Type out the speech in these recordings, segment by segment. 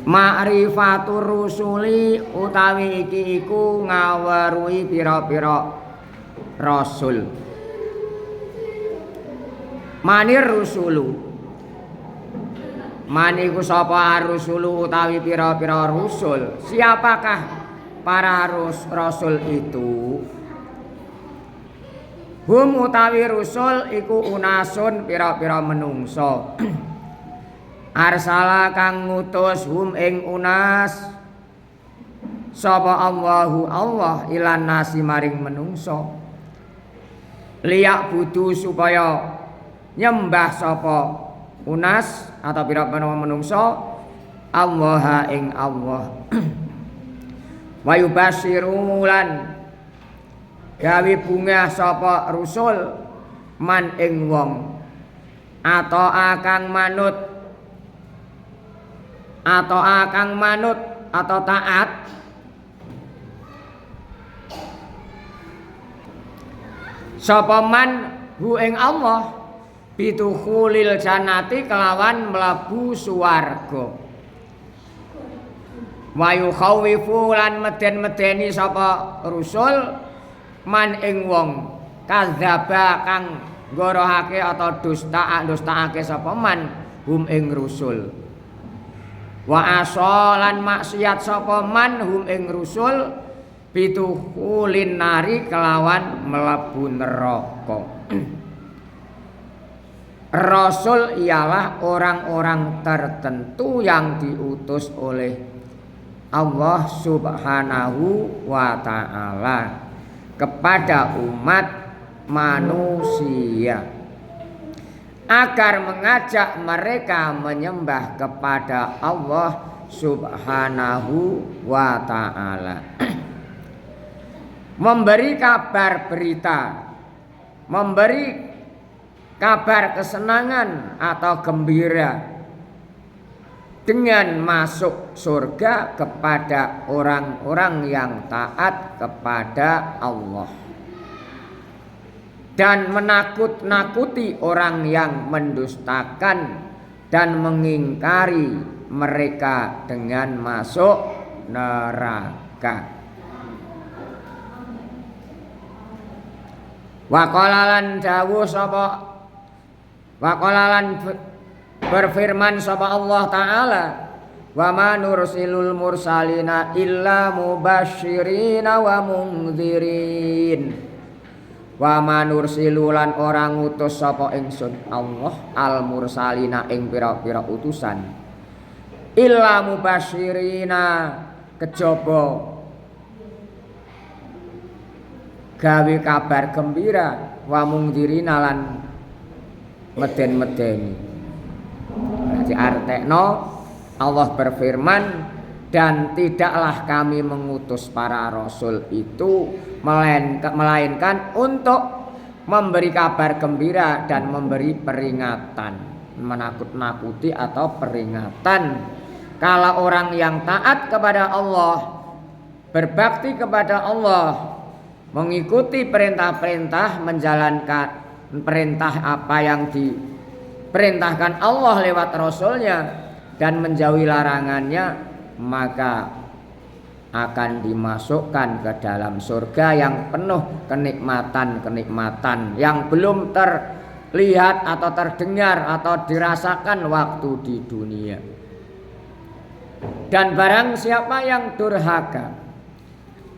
Ma'rifatur rusuli utawi iki iku ngaweruhi pira-pira rasul. Manir rusulu. Maniku sapa rusulu utawi pira-pira rusul. Siapakah para rasul itu? Hum utawi rusul iku unasun pira-pira menungso. Arsala kang ngutus hum ing unas sapa Allahu Allah ilan nasi maring menungso. Liyak budu supaya nyembah sapa unas atau pira-pira menungso Allah ing Allah. Wa yubasyirulan gawe bungah sapa rusul man ing wong atau akang manut atau taat sapa man hu ing Allah bitukhulil jannati kelawan mlebu swarga. Wa yukhawifu lan meden-medeni sapa rusul man ing wong kadzaba kang ngorohake atau dustaake sapa man hum ing rusul. Wa asolan maksiat sapa man hum ing rusul bitukhulin nari kelawan mlebu neraka. Rasul ialah orang-orang tertentu yang diutus oleh Allah Subhanahu wa ta'ala kepada umat manusia agar mengajak mereka menyembah kepada Allah Subhanahu wa ta'ala. Memberi kabar berita, memberi kabar kesenangan atau gembira dengan masuk surga kepada orang-orang yang taat kepada Allah dan menakut-nakuti orang yang mendustakan dan mengingkari mereka dengan masuk neraka. Waqalalan dawuh sapa waqalalan berfirman sapa Allah Ta'ala wa ma nursilul mursalina illa mubasyirina wa mungdzirin. Wa ma nursilulan orang ngutus sapa ingsun Allah al mursalina ing pira-pira utusan illa mubasyirina kejaba gawe kabar gembira wa mungdzirina lan meden-medeni. Jadi artekno Allah berfirman dan tidaklah kami mengutus para rasul itu melainkan untuk memberi kabar gembira dan memberi peringatan, menakut-nakuti atau peringatan. Kalau orang yang taat kepada Allah, berbakti kepada Allah, mengikuti perintah-perintah, menjalankan perintah apa yang diperintahkan Allah lewat Rasulnya dan menjauhi larangannya, maka akan dimasukkan ke dalam surga yang penuh kenikmatan-kenikmatan yang belum terlihat atau terdengar atau dirasakan waktu di dunia. Dan barang siapa yang durhaka,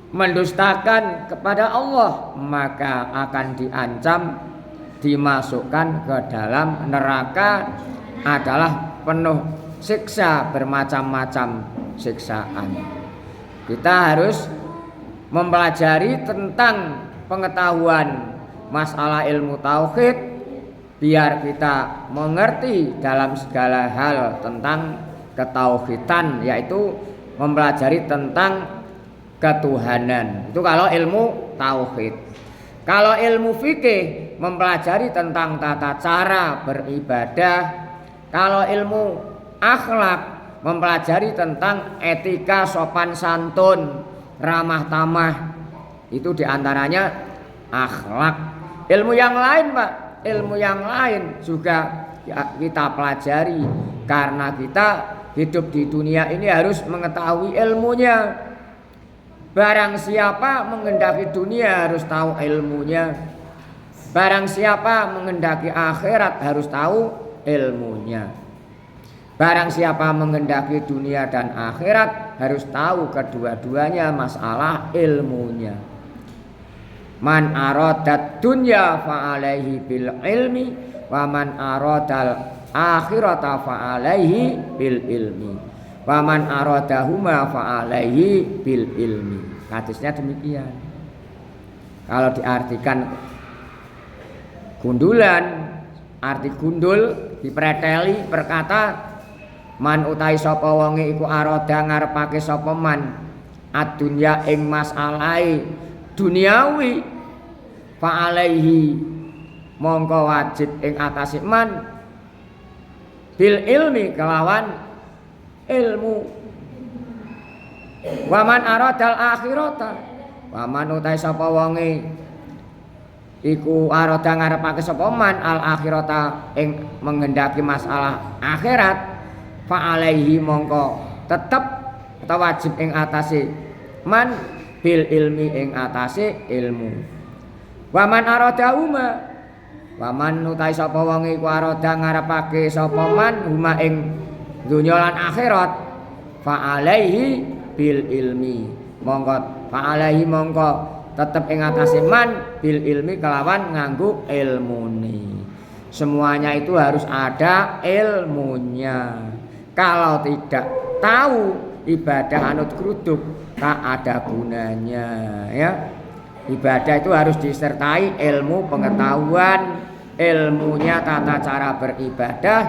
mendustakan kepada Allah, maka akan diancam dimasukkan ke dalam neraka adalah penuh siksa, bermacam-macam siksaan. Kita harus mempelajari tentang pengetahuan masalah ilmu tauhid biar kita mengerti dalam segala hal tentang ketauhidan, yaitu mempelajari tentang ketuhanan. Itu kalau ilmu tauhid. Kalau ilmu fikih mempelajari tentang tata cara beribadah. Kalau ilmu akhlak mempelajari tentang etika, sopan santun, ramah tamah. Itu diantaranya akhlak. Ilmu yang lain, Pak, ilmu yang lain juga kita pelajari karena kita hidup di dunia ini harus mengetahui ilmunya. Barang siapa mengendaki dunia harus tahu ilmunya. Barang siapa mengendaki akhirat harus tahu ilmunya. Barang siapa mengendaki dunia dan akhirat harus tahu kedua-duanya masalah ilmunya. Man aradat dunya fa'alaihi bil ilmi wa man aradal akhirata fa'alaihi bil ilmi wa man aradahuma fa'alaihi bil ilmi. Hadisnya demikian. Kalau diartikan gundulan, arti gundul dipreteli berkata man utai sapa wonge iku aroda ngarepake sapa man adunya ing masalahe duniawi fa alaihi mongko wajib ing atase man bil ilmi kelawan ilmu. Waman aradal akhirata waman utai sapa wonge iku aroda ngarepake sapa man al akhirata ing menghendaki masalah akhirat fa alaihi mongko tetep atau wajib ing atase man bil ilmi ing atase ilmu. Waman arada huma waman utai sapa wong iku arada ngarepake sapa man huma ing dunya lan akhirat fa alaihi bil ilmi mongko fa alaihi mongko tetep ing atase man bil ilmi kelawan nganggo ilmune. Semuanya itu harus ada ilmunya. Kalau tidak tahu ibadah anut geruduk tak ada gunanya ya. Ibadah itu harus disertai ilmu pengetahuan, ilmunya tata cara beribadah.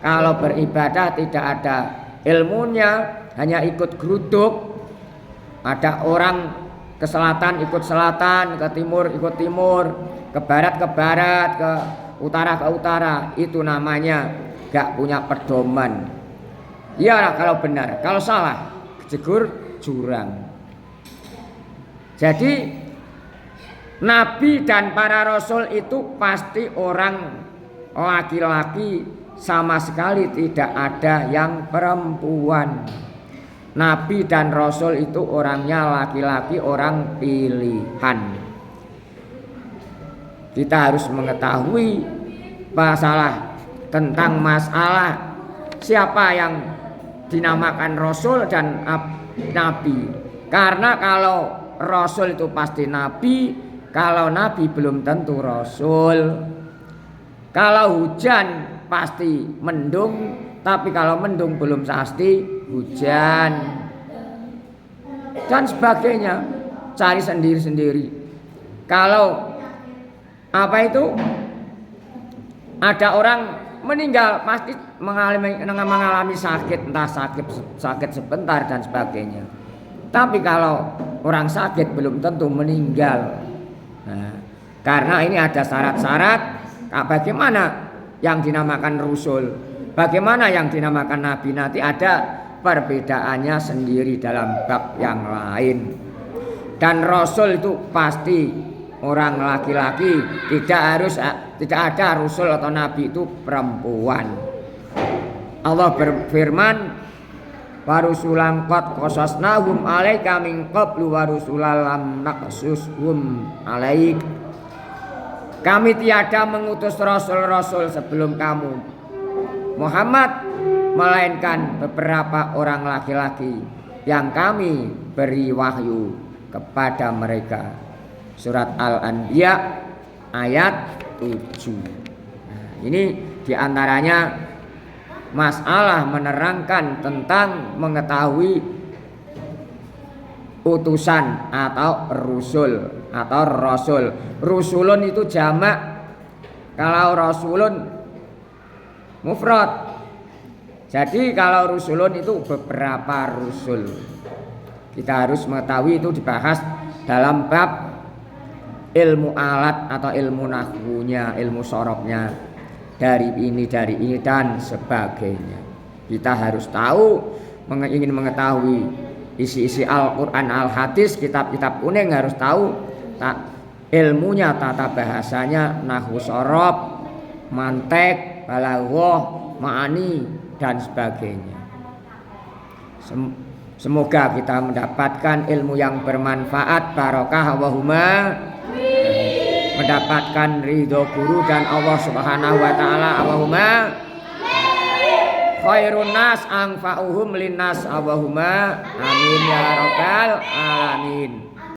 Kalau beribadah tidak ada ilmunya, hanya ikut geruduk. Ada orang ke selatan ikut selatan, ke timur ikut timur, ke barat, ke utara, itu namanya gak punya pedoman. Ya kalau benar, kalau salah jegur jurang. Jadi Nabi dan para Rasul itu pasti orang laki-laki, sama sekali tidak ada yang perempuan. Nabi dan Rasul itu orangnya laki-laki, orang pilihan. Kita harus mengetahui tentang masalah siapa yang dinamakan Rasul dan Nabi. Karena kalau Rasul itu pasti Nabi, kalau Nabi belum tentu Rasul. Kalau hujan pasti mendung, tapi kalau mendung belum pasti hujan. Dan sebagainya. Cari sendiri-sendiri. Kalau ada orang meninggal pasti mengalami sakit, entah sakit sebentar dan sebagainya. Tapi kalau orang sakit belum tentu meninggal. Nah, karena ini ada syarat-syarat. Bagaimana yang dinamakan Rasul, bagaimana yang dinamakan Nabi, nanti ada perbedaannya sendiri dalam bab yang lain. Dan Rasul itu pasti orang laki-laki, tidak ada Rasul atau Nabi itu perempuan. Allah berfirman, wa rusulan qad qasasnahum 'alaika min qablu wa rusulan lam naqsushum 'alaik. Kami tiada mengutus rasul-rasul sebelum kamu Muhammad, melainkan beberapa orang laki-laki yang kami beri wahyu kepada mereka. Surat Al-Anbiya ayat 7. Nah, ini diantaranya masalah menerangkan tentang mengetahui utusan atau rusul atau rasul. Rusulun itu jamak, kalau rasulun mufrad. Jadi kalau rusulun itu beberapa rusul. Kita harus mengetahui, itu dibahas dalam bab ilmu alat atau ilmu nahwunya, ilmu sorobnya, dari ini dan sebagainya. Kita harus tahu, ingin mengetahui isi-isi Al-Quran, Al-Hadis, kitab-kitab kuning, harus tahu ilmunya, tata bahasanya, nahwu sorob, mantek, balaghah, ma'ani dan sebagainya. Semoga kita mendapatkan ilmu yang bermanfaat, barokah Allahumma, mendapatkan ridho guru dan Allah Subhanahu wa taala Allahumma, khairun nas anfa'uhum linnas Allahumma, amin ya rabbal alamin.